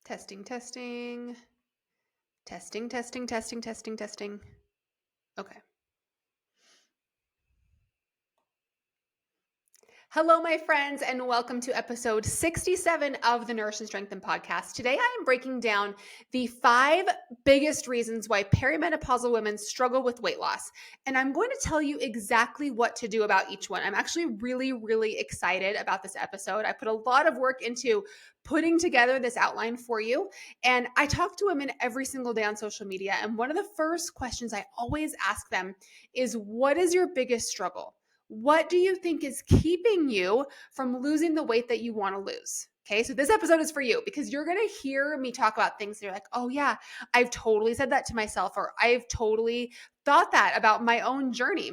Testing, testing, testing, testing, testing, testing, testing. Okay. Hello, my friends, and welcome to episode 67 of the Nourish and Strengthen podcast. Today, I am breaking down the 5 biggest reasons why perimenopausal women struggle with weight loss. And I'm going to tell you exactly what to do about each one. I'm actually really excited about this episode. I put a lot of work into putting together this outline for you. And I talk to women every single day on social media. And one of the first questions I always ask them is, what is your biggest struggle? What do you think is keeping you from losing the weight that you want to lose? Okay, so this episode is for you because you're going to hear me talk about things that you're like, oh, yeah, I've totally said that to myself, or I've totally thought that about my own journey.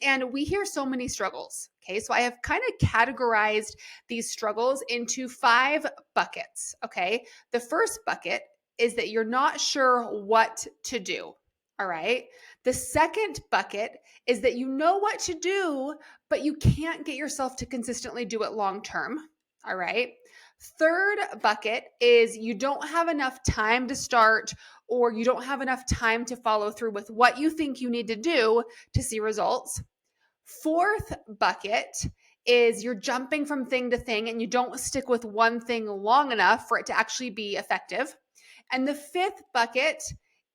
And we hear so many struggles. Okay, so I have kind of categorized these struggles into 5 buckets. Okay, the first bucket is that you're not sure what to do. All right. The second bucket is that you know what to do, but you can't get yourself to consistently do it long term. All right. Third bucket is you don't have enough time to start, or you don't have enough time to follow through with what you think you need to do to see results. Fourth bucket is you're jumping from thing to thing and you don't stick with one thing long enough for it to actually be effective. And the fifth bucket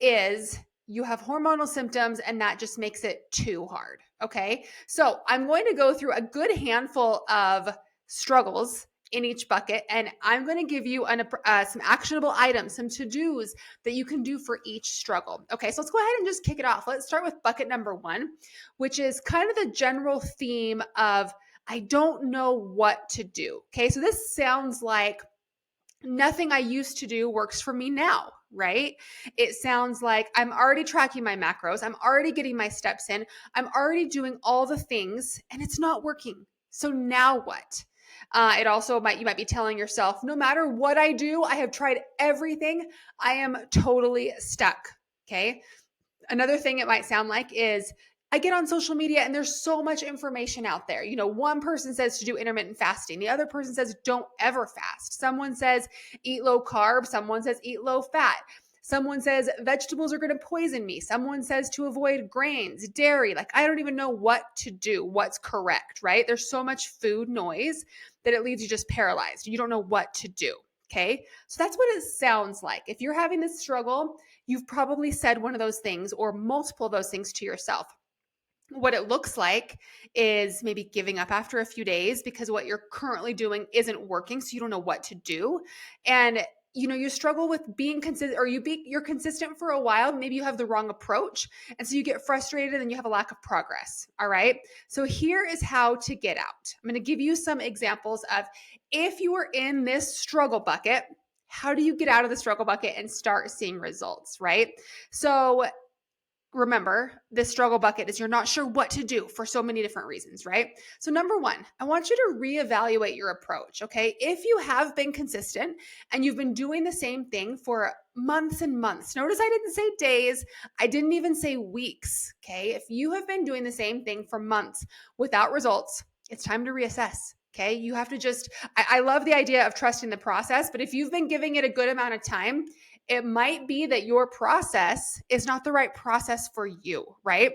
is you have hormonal symptoms and that just makes it too hard. Okay. So I'm going to go through a good handful of struggles in each bucket, and I'm going to give you some actionable items, some to-dos that you can do for each struggle. Okay, so let's go ahead and just kick it off. Let's start with bucket number 1, which is kind of the general theme of I don't know what to do. Okay, so this sounds like nothing I used to do works for me now, right? It sounds like I'm already tracking my macros. I'm already getting my steps in. I'm already doing all the things and it's not working. So now what? It also you might be telling yourself, no matter what I do, I have tried everything. I am totally stuck. Okay. Another thing it might sound like is I get on social media and there's so much information out there. You know, one person says to do intermittent fasting. The other person says don't ever fast. Someone says eat low carb. Someone says eat low fat. Someone says vegetables are going to poison me. Someone says to avoid grains, dairy. Like, I don't even know what to do, what's correct, right? There's so much food noise that it leaves you just paralyzed. You don't know what to do. Okay. So that's what it sounds like. If you're having this struggle, you've probably said one of those things or multiple of those things to yourself. What it looks like is maybe giving up after a few days because what you're currently doing isn't working, so you don't know what to do. And you struggle with being consistent, or you're consistent for a while, maybe you have the wrong approach, and so you get frustrated and you have a lack of progress. All right, so here is how to get out. I'm going to give you some examples of, if you are in this struggle bucket, how do you get out of the struggle bucket and start seeing results, right? So remember, this struggle bucket is you're not sure what to do for so many different reasons, right? So number 1, I want you to reevaluate your approach, okay? If you have been consistent and you've been doing the same thing for months and months, notice I didn't say days, I didn't even say weeks, okay? If you have been doing the same thing for months without results, it's time to reassess. Okay, you have to I love the idea of trusting the process, but if you've been giving it a good amount of time, it might be that your process is not the right process for you, right?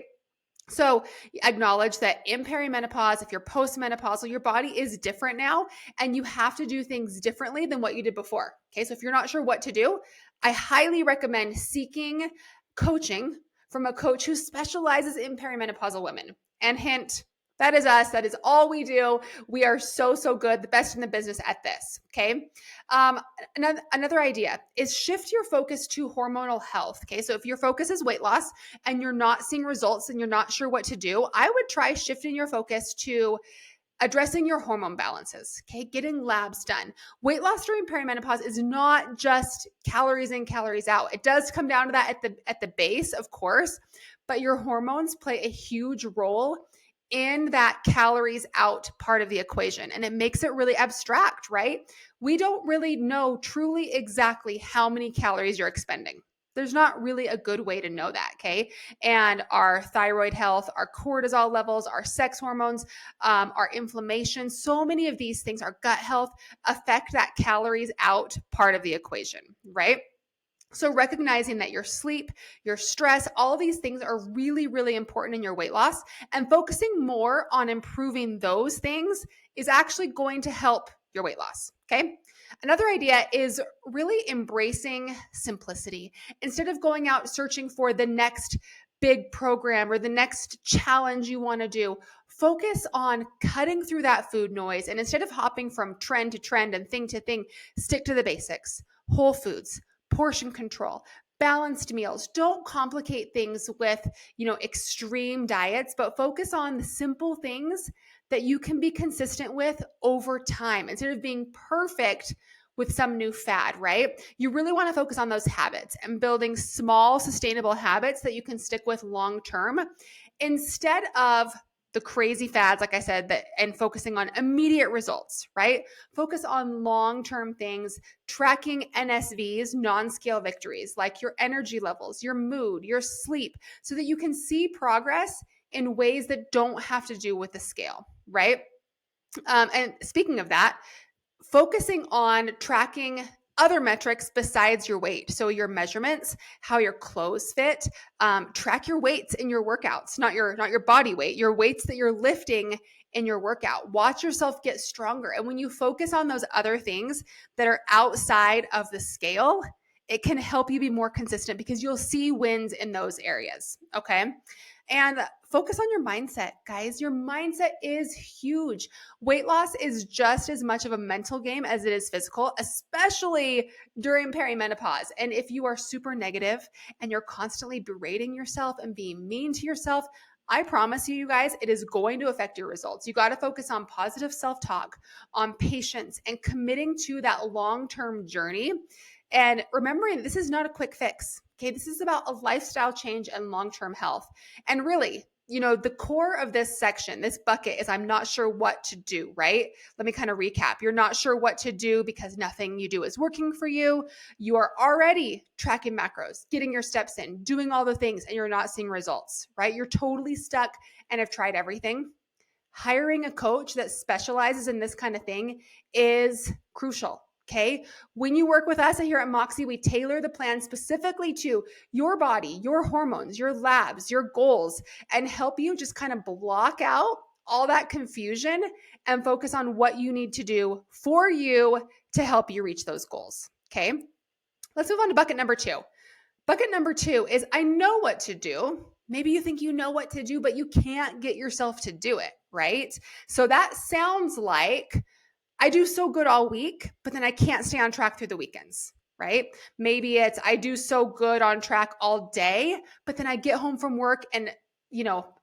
So acknowledge that in perimenopause, if you're postmenopausal, your body is different now and you have to do things differently than what you did before. Okay, so if you're not sure what to do, I highly recommend seeking coaching from a coach who specializes in perimenopausal women. And hint, that is us. That is all we do. We are so good, the best in the business at this. Okay. Another idea is shift your focus to hormonal health. Okay. So if your focus is weight loss and you're not seeing results and you're not sure what to do, I would try shifting your focus to addressing your hormone balances, okay? Getting labs done. Weight loss during perimenopause is not just calories in, calories out. It does come down to that at the base, of course, but your hormones play a huge role in that calories out part of the equation. And it makes it really abstract, right? We don't really know truly exactly how many calories you're expending. There's not really a good way to know that, okay? And our thyroid health, our cortisol levels, our sex hormones, our inflammation, so many of these things, our gut health affect that calories out part of the equation, right? So recognizing that your sleep, your stress, all of these things are really, really important in your weight loss, and focusing more on improving those things is actually going to help your weight loss. Okay. Another idea is really embracing simplicity. Instead of going out searching for the next big program or the next challenge you want to do, focus on cutting through that food noise. And instead of hopping from trend to trend and thing to thing, stick to the basics: whole foods, portion control, balanced meals. Don't complicate things with, extreme diets, but focus on the simple things that you can be consistent with over time instead of being perfect with some new fad, right? You really want to focus on those habits and building small, sustainable habits that you can stick with long term instead of the crazy fads, like I said, and focusing on immediate results, right? Focus on long-term things, tracking NSVs, non-scale victories, like your energy levels, your mood, your sleep, so that you can see progress in ways that don't have to do with the scale, right? And speaking of that, focusing on tracking other metrics besides your weight. So your measurements, how your clothes fit, track your weights in your workouts, not your body weight, your weights that you're lifting in your workout. Watch yourself get stronger. And when you focus on those other things that are outside of the scale, it can help you be more consistent because you'll see wins in those areas. Okay. And focus on your mindset, guys. Your mindset is huge. Weight loss is just as much of a mental game as it is physical, especially during perimenopause. And if you are super negative and you're constantly berating yourself and being mean to yourself, I promise you guys, it is going to affect your results. You got to focus on positive self-talk, on patience, and committing to that long-term journey. And remembering this is not a quick fix. Okay, this is about a lifestyle change and long-term health. And really, the core of this section, this bucket, is I'm not sure what to do, right? Let me kind of recap. You're not sure what to do because nothing you do is working for you. You are already tracking macros, getting your steps in, doing all the things, and you're not seeing results, right? You're totally stuck and have tried everything. Hiring a coach that specializes in this kind of thing is crucial. Okay. When you work with us here at Moxie, we tailor the plan specifically to your body, your hormones, your labs, your goals, and help you just kind of block out all that confusion and focus on what you need to do for you to help you reach those goals. Okay. Let's move on to bucket number 2. Bucket number 2 is I know what to do. Maybe you think you know what to do, but you can't get yourself to do it, right? So that sounds like I do so good all week, but then I can't stay on track through the weekends, right? Maybe it's I do so good on track all day, but then I get home from work and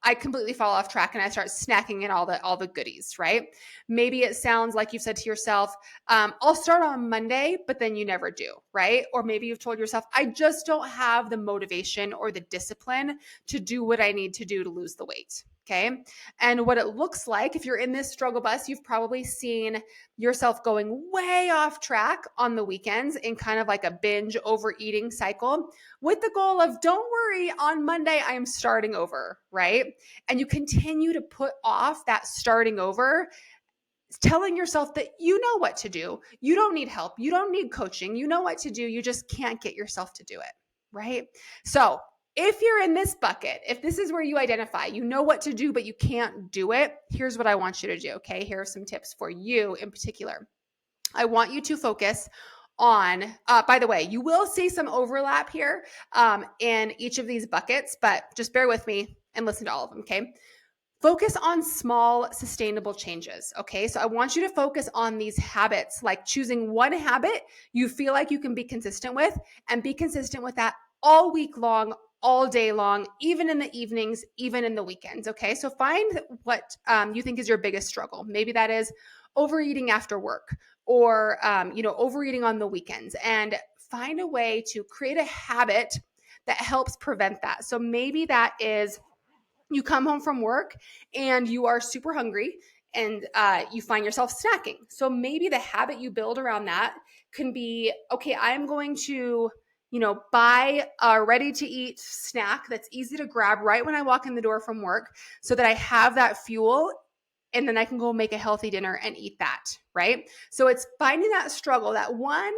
I completely fall off track and I start snacking in all the goodies, right? Maybe it sounds like you've said to yourself, I'll start on Monday, but then you never do, right? Or maybe you've told yourself, I just don't have the motivation or the discipline to do what I need to do to lose the weight. Okay. And what it looks like, if you're in this struggle bus, you've probably seen yourself going way off track on the weekends in kind of like a binge overeating cycle with the goal of, don't worry, on Monday, I am starting over, right? And you continue to put off that starting over, telling yourself that you know what to do. You don't need help. You don't need coaching. You know what to do. You just can't get yourself to do it, right? So if you're in this bucket, if this is where you identify, you know what to do, but you can't do it, here's what I want you to do, okay? Here are some tips for you in particular. I want you to focus on, by the way, you will see some overlap here in each of these buckets, but just bear with me and listen to all of them, okay? Focus on small, sustainable changes, okay? So I want you to focus on these habits, like choosing one habit you feel like you can be consistent with, and be consistent with that all week long, all day long, even in the evenings, even in the weekends, okay? So find what you think is your biggest struggle. Maybe that is overeating after work or, overeating on the weekends, and find a way to create a habit that helps prevent that. So maybe that is you come home from work and you are super hungry and you find yourself snacking. So maybe the habit you build around that can be, okay, I'm going to, buy a ready to eat snack that's easy to grab right when I walk in the door from work so that I have that fuel and then I can go make a healthy dinner and eat that, right? So it's finding that struggle, that one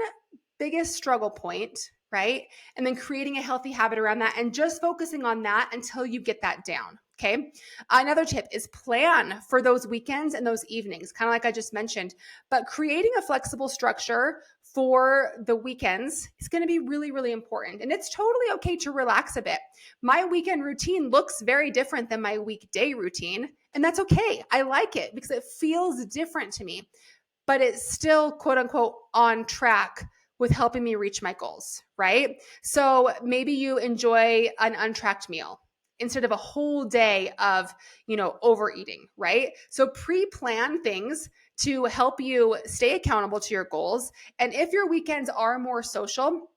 biggest struggle point, right? And then creating a healthy habit around that and just focusing on that until you get that down. Okay. Another tip is plan for those weekends and those evenings, kind of like I just mentioned, but creating a flexible structure for the weekends is going to be really, really important. And it's totally okay to relax a bit. My weekend routine looks very different than my weekday routine, and that's okay. I like it because it feels different to me, but it's still quote unquote on track with helping me reach my goals, right? So maybe you enjoy an untracked meal instead of a whole day of, overeating, right? So pre-plan things to help you stay accountable to your goals. And if your weekends are more social,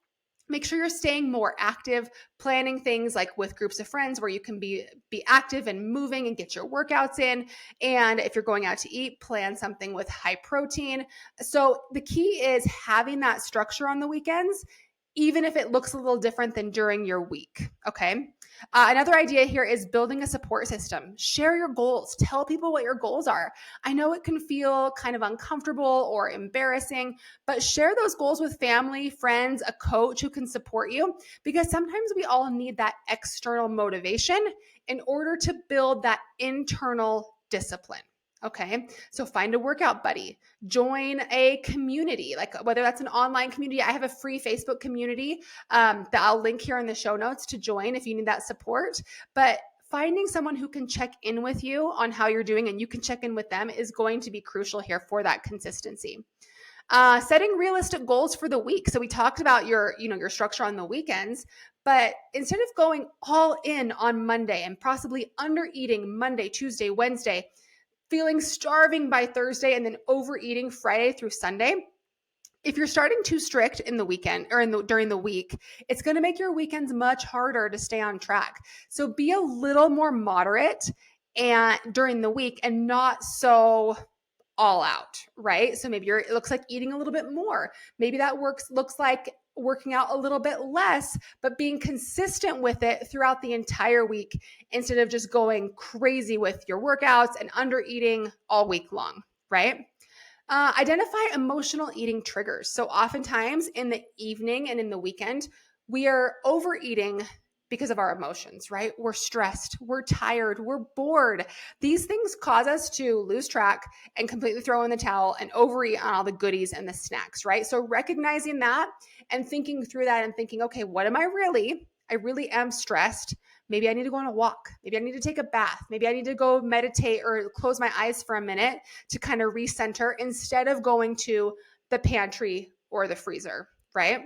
make sure you're staying more active, planning things like with groups of friends where you can be active and moving and get your workouts in. And if you're going out to eat, plan something with high protein. So the key is having that structure on the weekends, even if it looks a little different than during your week. Okay. Another idea here is building a support system. Share your goals. Tell people what your goals are. I know it can feel kind of uncomfortable or embarrassing, but share those goals with family, friends, a coach who can support you, because sometimes we all need that external motivation in order to build that internal discipline. Okay. So find a workout buddy, join a community, like whether that's an online community. I have a free Facebook community that I'll link here in the show notes to join if you need that support. But finding someone who can check in with you on how you're doing and you can check in with them is going to be crucial here for that consistency. Setting realistic goals for the week. So we talked about your structure on the weekends, but instead of going all in on Monday and possibly under eating Monday, Tuesday, Wednesday, feeling starving by Thursday and then overeating Friday through Sunday, if you're starting too strict in the weekend or during the week, it's going to make your weekends much harder to stay on track. So be a little more moderate and during the week and not so all out, right? So maybe it looks like eating a little bit more. Maybe that looks like working out a little bit less, but being consistent with it throughout the entire week instead of just going crazy with your workouts and under eating all week long, right? Identify emotional eating triggers. So oftentimes in the evening and in the weekend, we are overeating because of our emotions, right? We're stressed, we're tired, we're bored. These things cause us to lose track and completely throw in the towel and overeat on all the goodies and the snacks, right? So recognizing that and thinking through that and thinking, okay, what am I really? I really am stressed. Maybe I need to go on a walk. Maybe I need to take a bath. Maybe I need to go meditate or close my eyes for a minute to kind of recenter instead of going to the pantry or the freezer, right?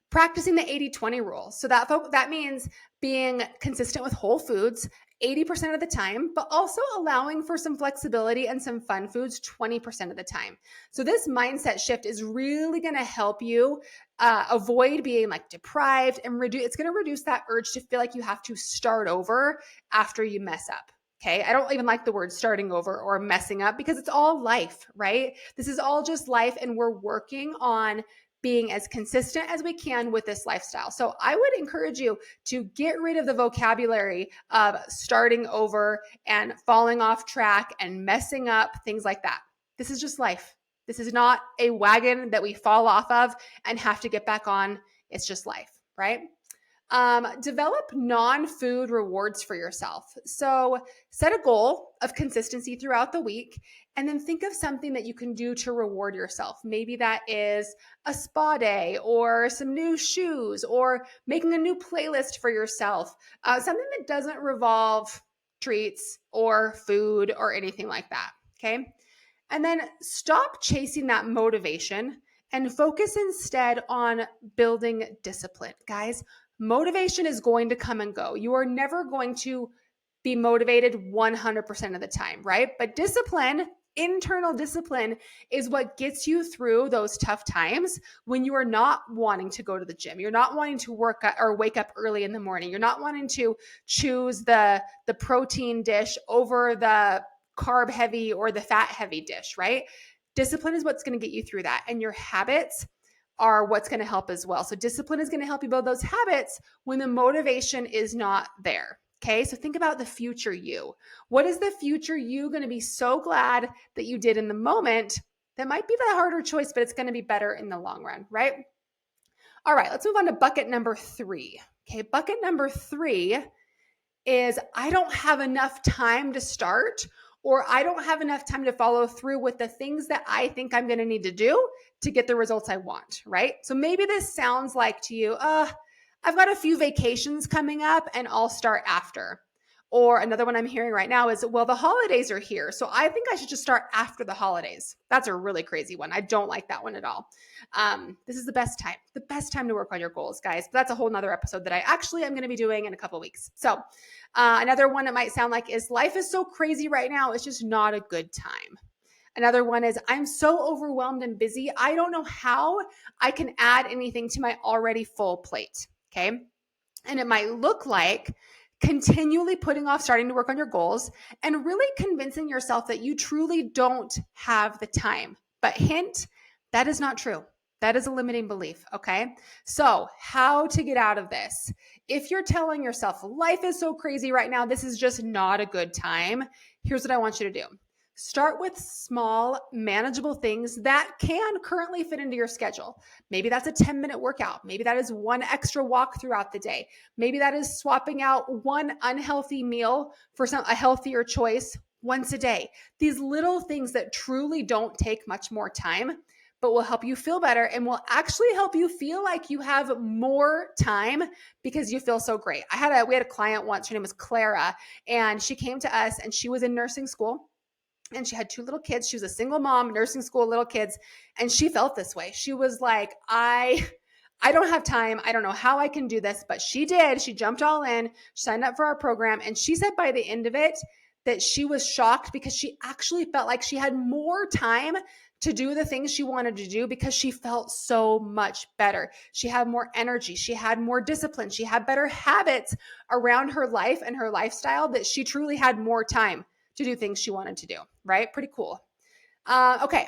Practicing the 80-20 rule. So that means being consistent with whole foods 80% of the time, but also allowing for some flexibility and some fun foods 20% of the time. So this mindset shift is really going to help you avoid being like deprived and it's going to reduce that urge to feel like you have to start over after you mess up. Okay. I don't even like the word starting over or messing up because it's all life, right? This is all just life. And we're working on being as consistent as we can with this lifestyle. So I would encourage you to get rid of the vocabulary of starting over and falling off track and messing up, things like that. This is just life. This is not a wagon that we fall off of and have to get back on. It's just life, right? Develop non-food rewards for yourself. So set a goal of consistency throughout the week and then think of something that you can do to reward yourself. Maybe that is a spa day or some new shoes or making a new playlist for yourself. Something that doesn't revolve treats or food or anything like that. Okay. And then stop chasing that motivation and focus instead on building discipline. Guys, motivation is going to come and go. You are never going to be motivated 100% of the time, right? But discipline, internal discipline, is what gets you through those tough times when you are not wanting to go to the gym. You're not wanting to work or wake up early in the morning. You're not wanting to choose the protein dish over the carb heavy or the fat heavy dish, right? Discipline is what's going to get you through that. And your habits are what's going to help as well. So discipline is going to help you build those habits when the motivation is not there. Okay, so think about the future you. What is the future you going to be so glad that you did in the moment? That might be the harder choice, but it's going to be better in the long run, right? All right, let's move on to bucket number 3. Okay, bucket number 3 is I don't have enough time to start, or I don't have enough time to follow through with the things that I think I'm going to need to do to get the results I want, right? So maybe this sounds like to you, I've got a few vacations coming up and I'll start after. Or another one I'm hearing right now is, well, the holidays are here, so I think I should just start after the holidays. That's a really crazy one. I don't like that one at all. This is the best time to work on your goals, guys. But that's a whole nother episode that I actually am going to be doing in a couple of weeks. So another one it might sound like is life is so crazy right now. It's just not a good time. Another one is I'm so overwhelmed and busy. I don't know how I can add anything to my already full plate. Okay. And it might look like continually putting off starting to work on your goals and really convincing yourself that you truly don't have the time. But hint, that is not true. That is a limiting belief, okay? So, how to get out of this? If you're telling yourself life is so crazy right now, this is just not a good time, here's what I want you to do. Start with small, manageable things that can currently fit into your schedule. Maybe that's a 10-minute workout. Maybe that is one extra walk throughout the day. Maybe that is swapping out one unhealthy meal for a healthier choice once a day. These little things that truly don't take much more time, but will help you feel better and will actually help you feel like you have more time because you feel so great. We had a client once, her name was Clara, and she came to us and she was in nursing school. And she had 2 little kids. She was a single mom, nursing school, little kids. And she felt this way. She was like, I don't have time. I don't know how I can do this, but she did. She jumped all in, signed up for our program. And she said by the end of it that she was shocked because she actually felt like she had more time to do the things she wanted to do because she felt so much better. She had more energy. She had more discipline. She had better habits around her life and her lifestyle that she truly had more time to do things she wanted to do, right? Pretty cool. Okay,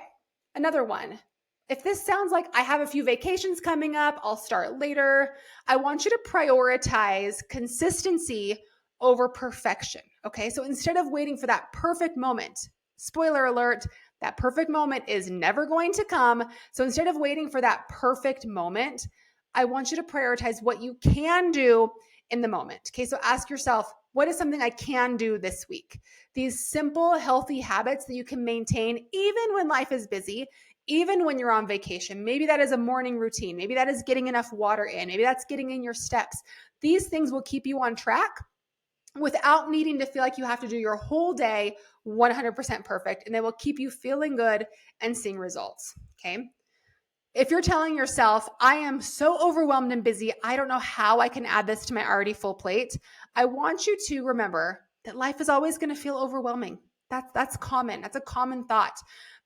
another one. If this sounds like I have a few vacations coming up, I'll start later. I want you to prioritize consistency over perfection, okay? So instead of waiting for that perfect moment, spoiler alert, that perfect moment is never going to come. So instead of waiting for that perfect moment, I want you to prioritize what you can do in the moment. Okay, so ask yourself, what is something I can do this week? These simple, healthy habits that you can maintain even when life is busy, even when you're on vacation. Maybe that is a morning routine. Maybe that is getting enough water in. Maybe that's getting in your steps. These things will keep you on track without needing to feel like you have to do your whole day 100% perfect, and they will keep you feeling good and seeing results, okay? If you're telling yourself, I am so overwhelmed and busy, I don't know how I can add this to my already full plate, I want you to remember that life is always going to feel overwhelming. That's common. That's a common thought.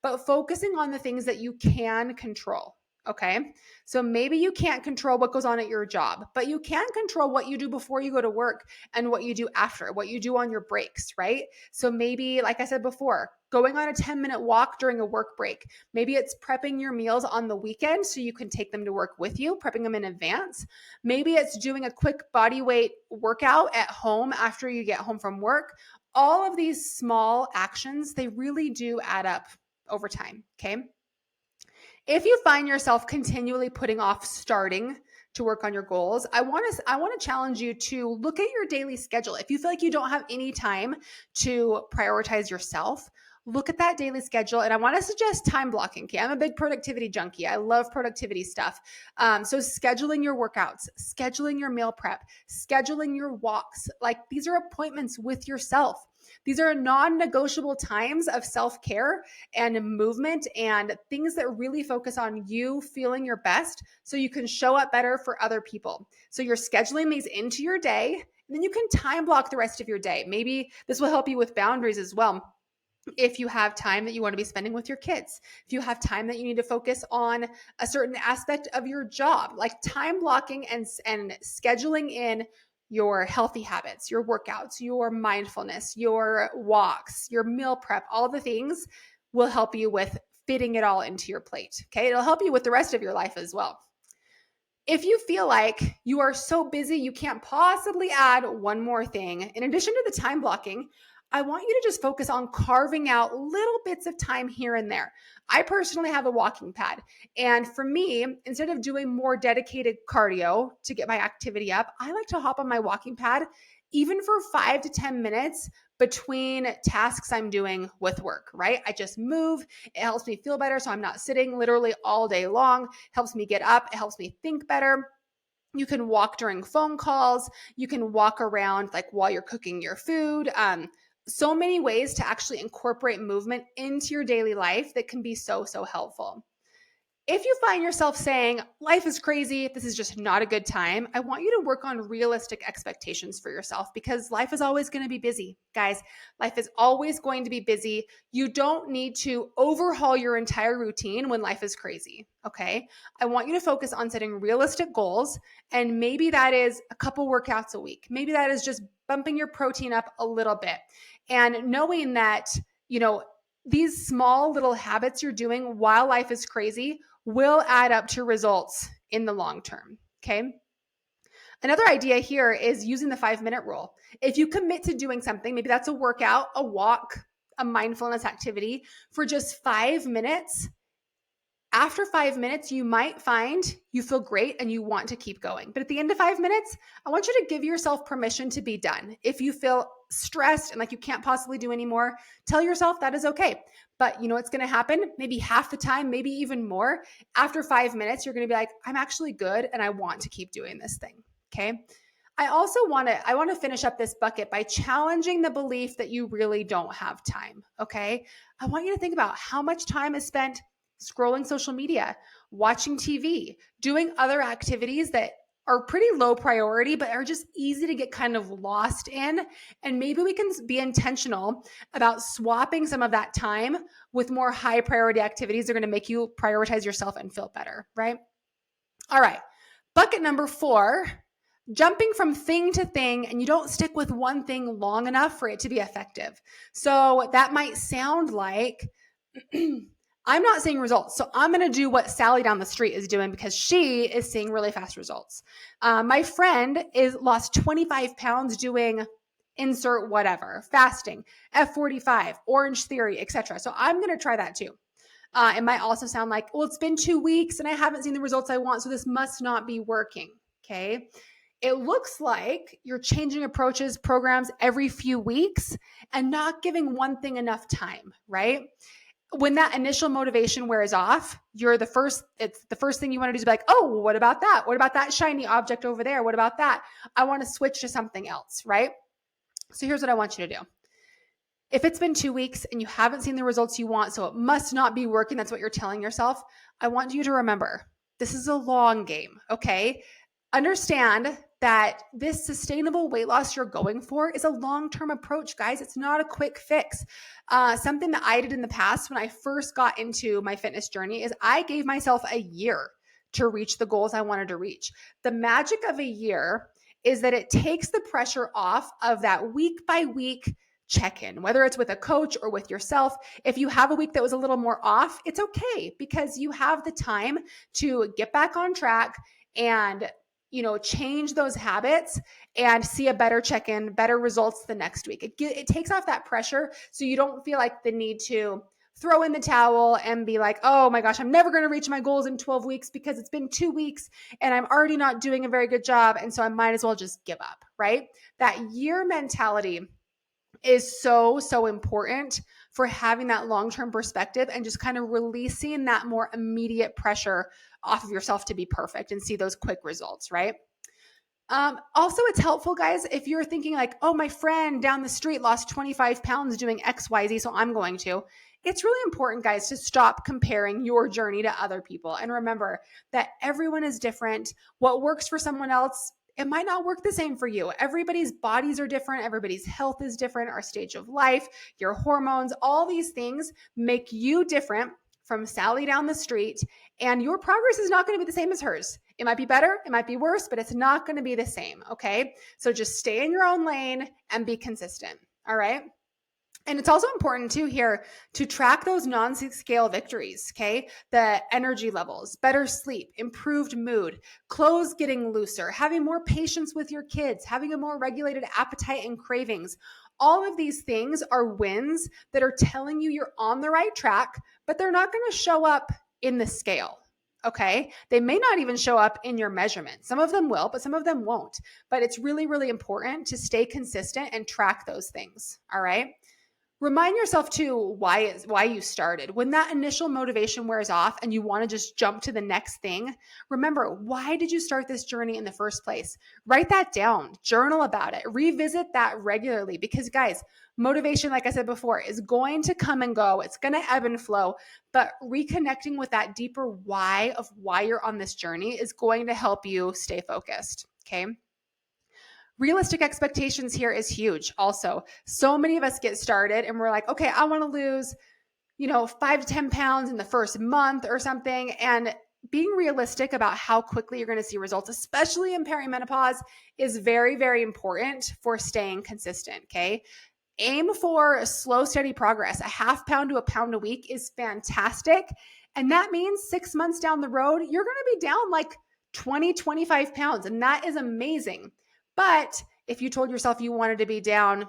But focusing on the things that you can control. Okay. So maybe you can't control what goes on at your job, but you can control what you do before you go to work and what you do after, what you do on your breaks, right? So maybe, like I said before, going on a 10-minute walk during a work break. Maybe it's prepping your meals on the weekend so you can take them to work with you, prepping them in advance. Maybe it's doing a quick body weight workout at home after you get home from work. All of these small actions, they really do add up over time, okay? If you find yourself continually putting off starting to work on your goals, I want to challenge you to look at your daily schedule. If you feel like you don't have any time to prioritize yourself, look at that daily schedule. And I want to suggest time blocking. Okay, I'm a big productivity junkie. I love productivity stuff. So scheduling your workouts, scheduling your meal prep, scheduling your walks, like these are appointments with yourself. These are non-negotiable times of self-care and movement and things that really focus on you feeling your best so you can show up better for other people. So you're scheduling these into your day, and then you can time block the rest of your day. Maybe this will help you with boundaries as well. If you have time that you want to be spending with your kids, if you have time that you need to focus on a certain aspect of your job, like time blocking and scheduling in your healthy habits, your workouts, your mindfulness, your walks, your meal prep, all the things will help you with fitting it all into your plate. Okay. It'll help you with the rest of your life as well. If you feel like you are so busy, you can't possibly add one more thing, in addition to the time blocking, I want you to just focus on carving out little bits of time here and there. I personally have a walking pad. And for me, instead of doing more dedicated cardio to get my activity up, I like to hop on my walking pad, even for 5 to 10 minutes between tasks I'm doing with work, right? I just move. It helps me feel better. So I'm not sitting literally all day long. Helps me get up. It helps me think better. You can walk during phone calls. You can walk around like while you're cooking your food. So many ways to actually incorporate movement into your daily life that can be so, so helpful. If you find yourself saying, life is crazy, this is just not a good time, I want you to work on realistic expectations for yourself, because life is always going to be busy. Guys, life is always going to be busy. You don't need to overhaul your entire routine when life is crazy, okay? I want you to focus on setting realistic goals, and maybe that is a couple workouts a week. Maybe that is just bumping your protein up a little bit. And knowing that, these small little habits you're doing while life is crazy will add up to results in the long term, okay? Another idea here is using the 5-minute rule. If you commit to doing something, maybe that's a workout, a walk, a mindfulness activity for just 5 minutes, after 5 minutes, you might find you feel great and you want to keep going. But at the end of 5 minutes, I want you to give yourself permission to be done. If you feel stressed and like you can't possibly do anymore, tell yourself that is okay. But you know what's going to happen? Maybe half the time, maybe even more. After 5 minutes, you're going to be like, I'm actually good and I want to keep doing this thing. Okay. I also want to finish up this bucket by challenging the belief that you really don't have time. Okay. I want you to think about how much time is spent scrolling social media, watching TV, doing other activities that are pretty low priority, but are just easy to get kind of lost in. And maybe we can be intentional about swapping some of that time with more high priority activities that are going to make you prioritize yourself and feel better, right? All right. Bucket number 4, jumping from thing to thing, and you don't stick with one thing long enough for it to be effective. So that might sound like, I'm not seeing results. So I'm going to do what Sally down the street is doing because she is seeing really fast results. My friend is lost 25 pounds doing insert whatever, fasting, F45, Orange Theory, etc. So I'm going to try that too. It might also sound like, well, it's been 2 weeks and I haven't seen the results I want, so this must not be working. Okay. It looks like you're changing approaches, programs every few weeks and not giving one thing enough time, right? When that initial motivation wears off, it's the first thing you want to do is be like, oh, what about that? What about that shiny object over there? What about that? I want to switch to something else, right? So here's what I want you to do. If it's been 2 weeks and you haven't seen the results you want, so it must not be working, that's what you're telling yourself, I want you to remember, this is a long game, okay? Understand that this sustainable weight loss you're going for is a long-term approach, guys. It's not a quick fix. Something that I did in the past when I first got into my fitness journey is I gave myself a year to reach the goals I wanted to reach. The magic of a year is that it takes the pressure off of that week by week check-in, whether it's with a coach or with yourself. If you have a week that was a little more off, it's okay because you have the time to get back on track and change those habits and see a better check-in, better results the next week. It takes off that pressure so you don't feel like the need to throw in the towel and be like, oh my gosh, I'm never going to reach my goals in 12 weeks because it's been 2 weeks and I'm already not doing a very good job. And so I might as well just give up, right? That year mentality is so, so important for having that long-term perspective and just kind of releasing that more immediate pressure off of yourself to be perfect and see those quick results, right? Also, it's helpful, guys, if you're thinking like, oh, my friend down the street lost 25 pounds doing XYZ, so I'm going to. It's really important, guys, to stop comparing your journey to other people. And remember that everyone is different. What works for someone else, it might not work the same for you. Everybody's bodies are different. Everybody's health is different. Our stage of life, your hormones, all these things make you different from Sally down the street. And your progress is not going to be the same as hers. It might be better, it might be worse, but it's not going to be the same. Okay. So just stay in your own lane and be consistent. All right. And it's also important too here to track those non-scale victories, okay? The energy levels, better sleep, improved mood, clothes getting looser, having more patience with your kids, having a more regulated appetite and cravings. All of these things are wins that are telling you you're on the right track, but they're not going to show up in the scale. Okay. They may not even show up in your measurement. Some of them will, but some of them won't. But it's really, really important to stay consistent and track those things. All right. Remind yourself too why you started. When that initial motivation wears off and you want to just jump to the next thing, remember, why did you start this journey in the first place? Write that down, journal about it, revisit that regularly because guys, motivation, like I said before, is going to come and go. It's going to ebb and flow, but reconnecting with that deeper why of why you're on this journey is going to help you stay focused, okay? Realistic expectations here is huge. Also, so many of us get started and we're like, okay, I want to lose, 5 to 10 pounds in the first month or something. And being realistic about how quickly you're going to see results, especially in perimenopause, is very, very important for staying consistent. Okay. Aim for slow, steady progress. A half pound to a pound a week is fantastic. And that means 6 months down the road, you're going to be down like 20, 25 pounds. And that is amazing. But if you told yourself you wanted to be down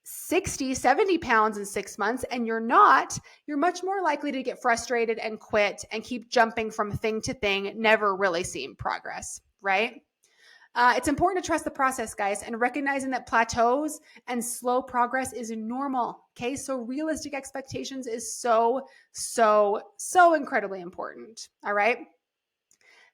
60, 70 pounds in 6 months and you're not, you're much more likely to get frustrated and quit and keep jumping from thing to thing, never really seeing progress, right? It's important to trust the process, guys, and recognizing that plateaus and slow progress is normal. Okay. So realistic expectations is so, so, so incredibly important. All right.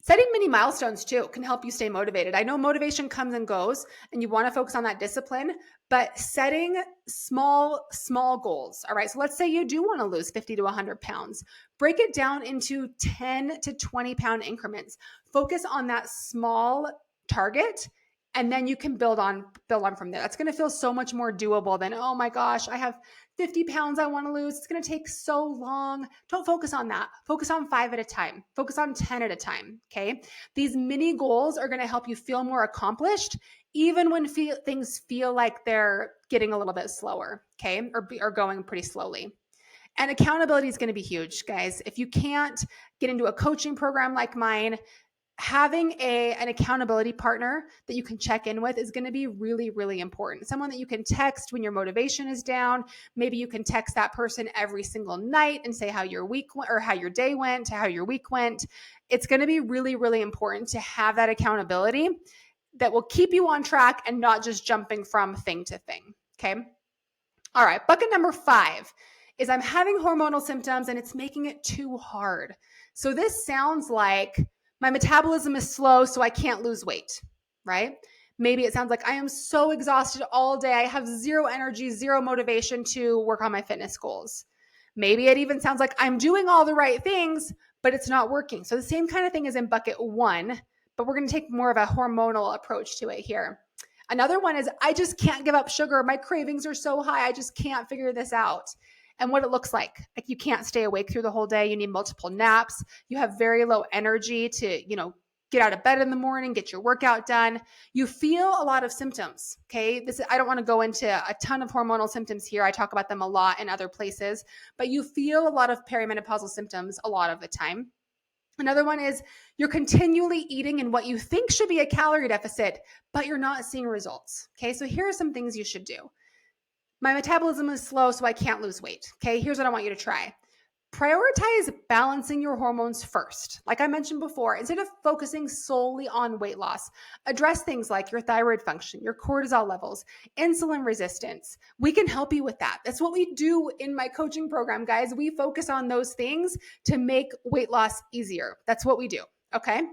Setting mini milestones too can help you stay motivated. I know motivation comes and goes and you want to focus on that discipline, but setting small goals. All right. So let's say you do want to lose 50 to 100 pounds. Break it down into 10 to 20 pound increments. Focus on that small target and then you can build on from there. That's going to feel so much more doable than, oh my gosh, I have 50 pounds I want to lose. It's going to take so long. Don't focus on that. Focus on 5 at a time. Focus on 10 at a time. Okay. These mini goals are going to help you feel more accomplished, even when things feel like they're getting a little bit slower. Okay. Or going pretty slowly. And accountability is going to be huge, guys. If you can't get into a coaching program like mine, having an accountability partner that you can check in with is going to be really, really important. Someone that you can text when your motivation is down. Maybe you can text that person every single night and say how your week or how your day went, how your week went. It's going to be really, really important to have that accountability that will keep you on track and not just jumping from thing to thing. Okay. All right. Bucket number 5 is I'm having hormonal symptoms and it's making it too hard. So this sounds like my metabolism is slow, so I can't lose weight, right? Maybe it sounds like I am so exhausted all day. I have zero energy, zero motivation to work on my fitness goals. Maybe it even sounds like I'm doing all the right things, but it's not working. So the same kind of thing is in bucket 1, but we're going to take more of a hormonal approach to it here. Another one is I just can't give up sugar. My cravings are so high. I just can't figure this out. And what it looks like you can't stay awake through the whole day. You need multiple naps. You have very low energy to, get out of bed in the morning, get your workout done. You feel a lot of symptoms. Okay. I don't want to go into a ton of hormonal symptoms here. I talk about them a lot in other places, but you feel a lot of perimenopausal symptoms a lot of the time. Another one is you're continually eating in what you think should be a calorie deficit, but you're not seeing results. Okay. So here are some things you should do. My metabolism is slow, so I can't lose weight. Okay, here's what I want you to try. Prioritize balancing your hormones first. Like I mentioned before, instead of focusing solely on weight loss, address things like your thyroid function, your cortisol levels, insulin resistance. We can help you with that. That's what we do in my coaching program, guys. We focus on those things to make weight loss easier. That's what we do. Okay.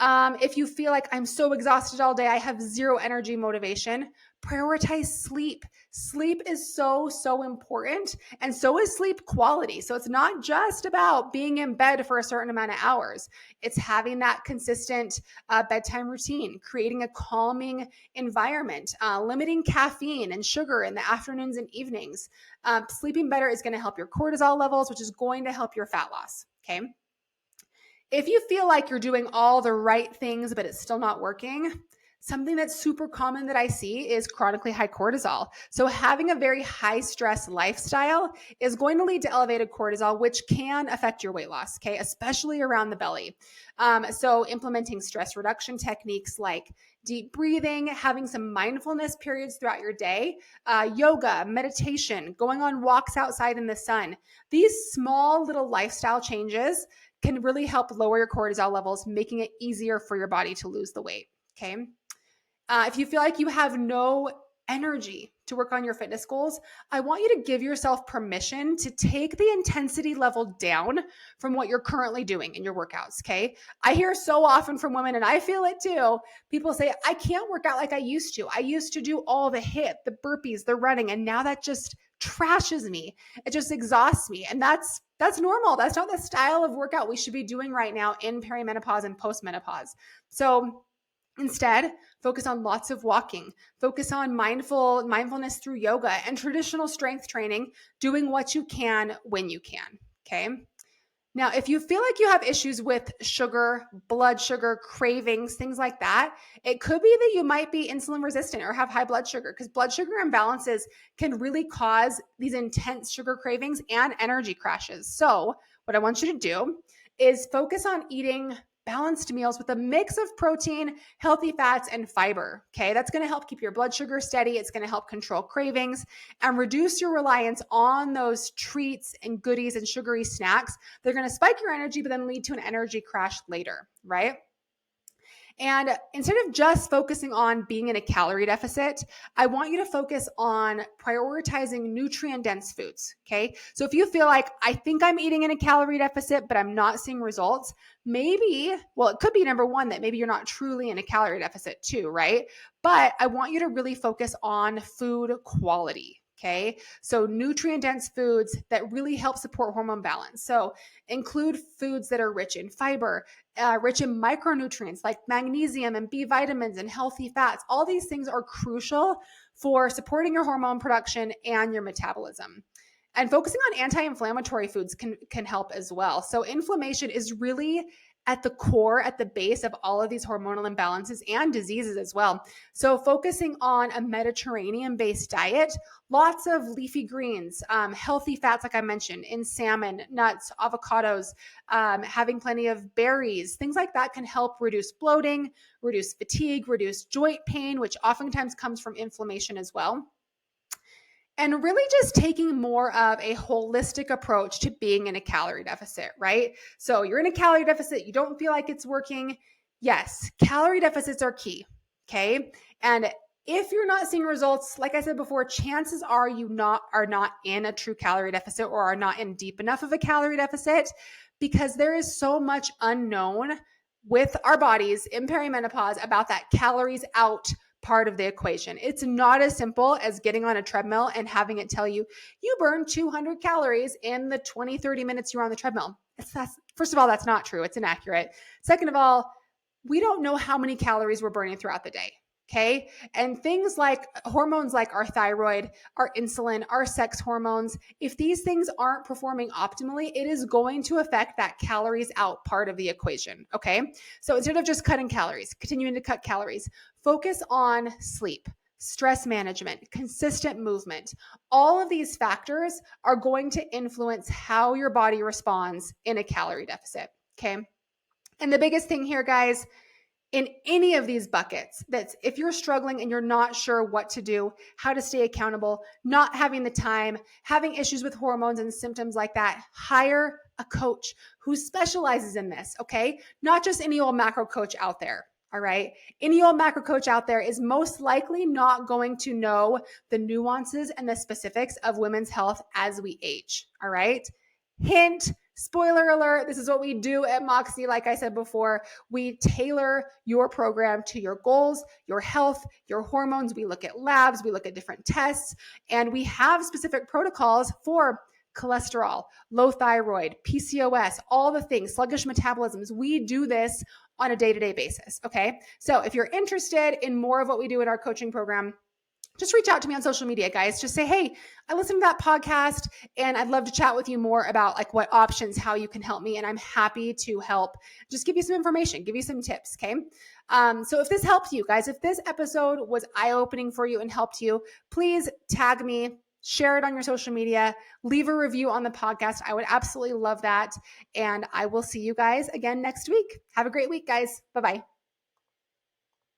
If you feel like I'm so exhausted all day, I have zero energy, motivation, prioritize sleep. Sleep is so, so important. And so is sleep quality. So it's not just about being in bed for a certain amount of hours. It's having that consistent bedtime routine, creating a calming environment, limiting caffeine and sugar in the afternoons and evenings. Sleeping better is going to help your cortisol levels, which is going to help your fat loss. Okay. If you feel like you're doing all the right things, but it's still not working, Something that's super common that I see is chronically high cortisol. So having a very high stress lifestyle is going to lead to elevated cortisol, which can affect your weight loss, okay, especially around the belly. So implementing stress reduction techniques like deep breathing, having some mindfulness periods throughout your day, yoga, meditation, going on walks outside in the sun. These small little lifestyle changes can really help lower your cortisol levels, making it easier for your body to lose the weight, okay? If you feel like you have no energy to work on your fitness goals, I want you to give yourself permission to take the intensity level down from what you're currently doing in your workouts. Okay. I hear so often from women, and I feel it too. People say, I can't work out like I used to. I used to do all the HIIT, the burpees, the running, and now that just trashes me. It just exhausts me. And that's normal. That's not the style of workout we should be doing right now in perimenopause and postmenopause. So instead, focus on lots of walking, focus on mindfulness through yoga and traditional strength training, doing what you can when you can. Okay. Now, if you feel like you have issues with sugar, blood sugar, cravings, things like that, it could be that you might be insulin resistant or have high blood sugar, because blood sugar imbalances can really cause these intense sugar cravings and energy crashes. So what I want you to do is focus on eating balanced meals with a mix of protein, healthy fats, and fiber. Okay, that's going to help keep your blood sugar steady. It's going to help control cravings and reduce your reliance on those treats and goodies and sugary snacks. They're going to spike your energy, but then lead to an energy crash later, right? And instead of just focusing on being in a calorie deficit, I want you to focus on prioritizing nutrient-dense foods, okay? So if you feel like, I think I'm eating in a calorie deficit, but I'm not seeing results, maybe, well, it could be number one, that maybe you're not truly in a calorie deficit too, right? But I want you to really focus on food quality. Okay, so nutrient dense foods that really help support hormone balance. So include foods that are rich in fiber, rich in micronutrients like magnesium and B vitamins and healthy fats. All these things are crucial for supporting your hormone production and your metabolism. And focusing on anti-inflammatory foods can help as well. So inflammation is really at the core, at the base of all of these hormonal imbalances and diseases as well. So focusing on a Mediterranean-based diet, lots of leafy greens, healthy fats, like I mentioned, in salmon, nuts, avocados, having plenty of berries, things like that can help reduce bloating, reduce fatigue, reduce joint pain, which oftentimes comes from inflammation as well. And really just taking more of a holistic approach to being in a calorie deficit, right? So you're in a calorie deficit, you don't feel like it's working. Yes, calorie deficits are key, okay? And if you're not seeing results, like I said before, chances are you are not in a true calorie deficit or are not in deep enough of a calorie deficit, because there is so much unknown with our bodies in perimenopause about that calories out part of the equation. It's not as simple as getting on a treadmill and having it tell you, you burn 200 calories in the 20, 30 minutes you're on the treadmill. First of all, that's not true. It's inaccurate. Second of all, we don't know how many calories we're burning throughout the day. Okay. And things like hormones like our thyroid, our insulin, our sex hormones, if these things aren't performing optimally, it is going to affect that calories out part of the equation. Okay. So instead of just cutting calories, continuing to cut calories, focus on sleep, stress management, consistent movement. All of these factors are going to influence how your body responds in a calorie deficit. Okay. And the biggest thing here, guys, in any of these buckets, that's if you're struggling and you're not sure what to do, how to stay accountable, not having the time, having issues with hormones and symptoms like that, hire a coach who specializes in this, okay? Not just any old macro coach out there, all right? Any old macro coach out there is most likely not going to know the nuances and the specifics of women's health as we age, all right? Hint, spoiler alert, this is what we do at Moxie. Like I said before, we tailor your program to your goals, your health, your hormones. We look at labs, we look at different tests, and we have specific protocols for cholesterol, low thyroid, PCOS, all the things, sluggish metabolisms. We do this on a day-to-day basis, okay? So if you're interested in more of what we do in our coaching program, just reach out to me on social media, guys. Just say, hey, I listened to that podcast and I'd love to chat with you more about like what options, how you can help me. And I'm happy to help, just give you some information, give you some tips. Okay. So if this helped you guys, if this episode was eye-opening for you and helped you, please tag me, share it on your social media, leave a review on the podcast. I would absolutely love that. And I will see you guys again next week. Have a great week, guys. Bye-bye.